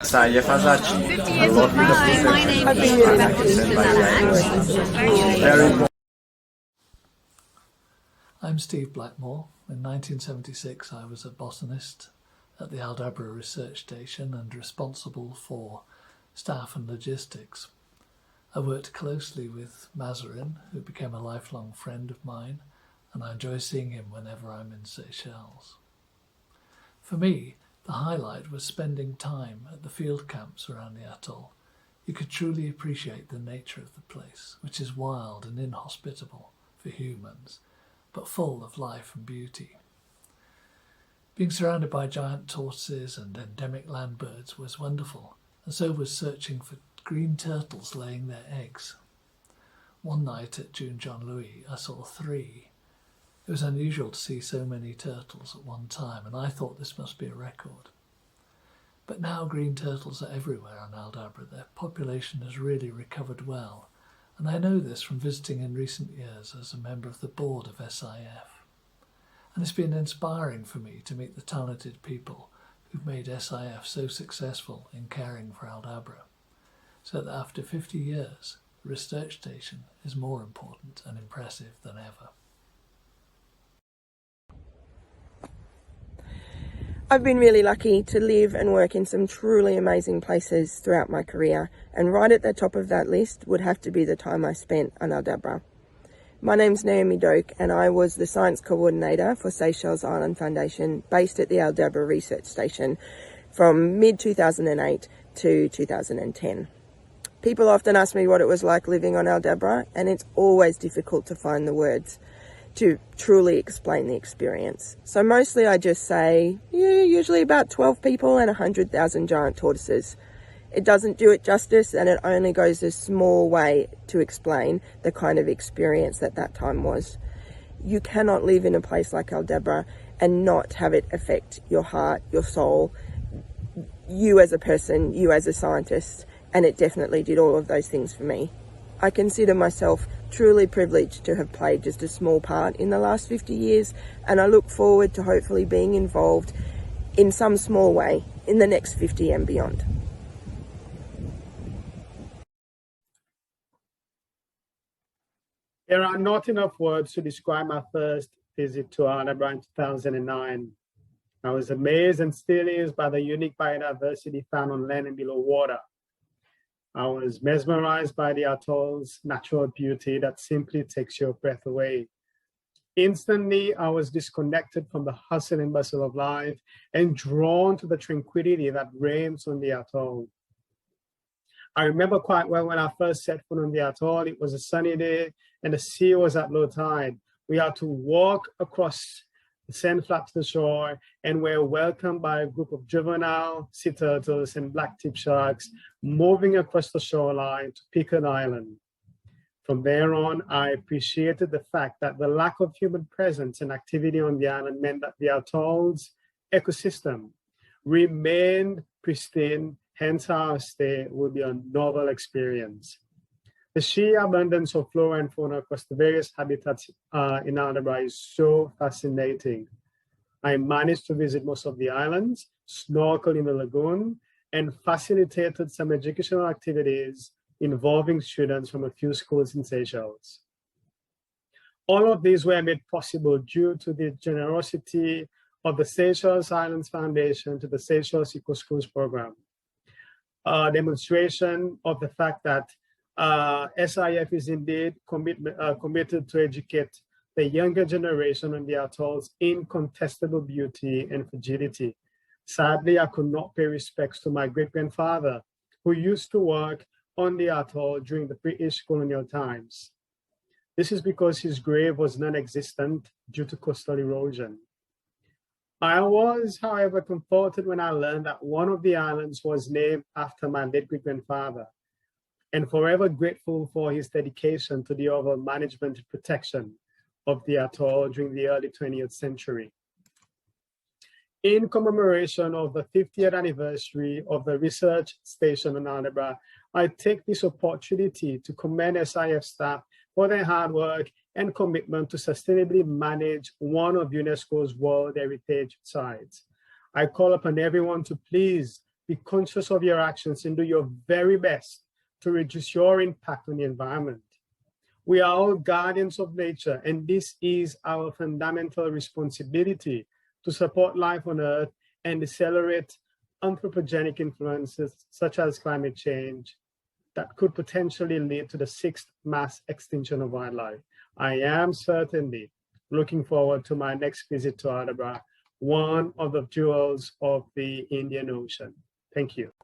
Seychelles Islands 50 years of reside. My name is Rebecca. I'm Steve Blackmore. In 1976 I was a botanist at the Aldabra Research Station and responsible for staff and logistics. I worked closely with Mazarin, who became a lifelong friend of mine, and I enjoy seeing him whenever I'm in Seychelles. For me, the highlight was spending time at the field camps around the atoll. You could truly appreciate the nature of the place, which is wild and inhospitable for humans, but full of life and beauty. Being surrounded by giant tortoises and endemic land birds was wonderful, and so was searching for green turtles laying their eggs. One night at June John Louis, I saw 3. It was unusual to see so many turtles at one time, and I thought this must be a record. But now green turtles are everywhere on Aldabra. Their population has really recovered well, and I know this from visiting in recent years as a member of the board of SIF. And it's been inspiring for me to meet the talented people who've made SIF so successful in caring for Aldabra, so that after 50 years, the research station is more important and impressive than ever. I've been really lucky to live and work in some truly amazing places throughout my career, and right at the top of that list would have to be the time I spent on Aldabra. My name's Naomi Doak, and I was the science coordinator for Seychelles Islands Foundation based at the Aldabra Research Station from mid-2008 to 2010. People often ask me what it was like living on Aldabra, and it's always difficult to find the words to truly explain the experience. So mostly I just say, usually about 12 people and 100,000 giant tortoises. It doesn't do it justice, and it only goes a small way to explain the kind of experience that time was. You cannot live in a place like Aldabra and not have it affect your heart, your soul, you as a person, you as a scientist, and it definitely did all of those things for me. I consider myself truly privileged to have played just a small part in the last 50 years, and I look forward to hopefully being involved in some small way in the next 50 and beyond. There are not enough words to describe my first visit to Aldabra in 2009. I was amazed and still is by the unique biodiversity found on land and below water. I was mesmerized by the atoll's natural beauty that simply takes your breath away. Instantly, I was disconnected from the hustle and bustle of life and drawn to the tranquility that reigns on the atoll. I remember quite well when I first set foot on the atoll. It was a sunny day and the sea was at low tide. We had to walk across the sand flat to the shore, and were welcomed by a group of juvenile sea turtles and black-tip sharks moving across the shoreline to Pecan Island. From there on, I appreciated the fact that the lack of human presence and activity on the island meant that the atoll's ecosystem remained pristine, hence our stay would be a novel experience. The sheer abundance of flora and fauna across the various habitats in Aldabra is so fascinating. I managed to visit most of the islands, snorkel in the lagoon, and facilitated some educational activities involving students from a few schools in Seychelles. All of these were made possible due to the generosity of the Seychelles Islands Foundation to the Seychelles Eco Schools program. A demonstration of the fact that SIF is indeed committed to educate the younger generation on the atoll's incontestable beauty and fragility. Sadly, I could not pay respects to my great-grandfather, who used to work on the atoll during the British colonial times. This is because his grave was non-existent due to coastal erosion. I was, however, comforted when I learned that one of the islands was named after my late great-grandfather, and forever grateful for his dedication to the overall management and protection of the atoll during the early 20th century. In commemoration of the 50th anniversary of the research station in Aldabra, I take this opportunity to commend SIF staff for their hard work and commitment to sustainably manage one of UNESCO's World Heritage Sites. I call upon everyone to please be conscious of your actions and do your very best to reduce your impact on the environment. We are all guardians of nature, and this is our fundamental responsibility to support life on Earth and accelerate anthropogenic influences such as climate change that could potentially lead to the 6th mass extinction of wildlife. I am certainly looking forward to my next visit to Aldabra, one of the jewels of the Indian Ocean. Thank you.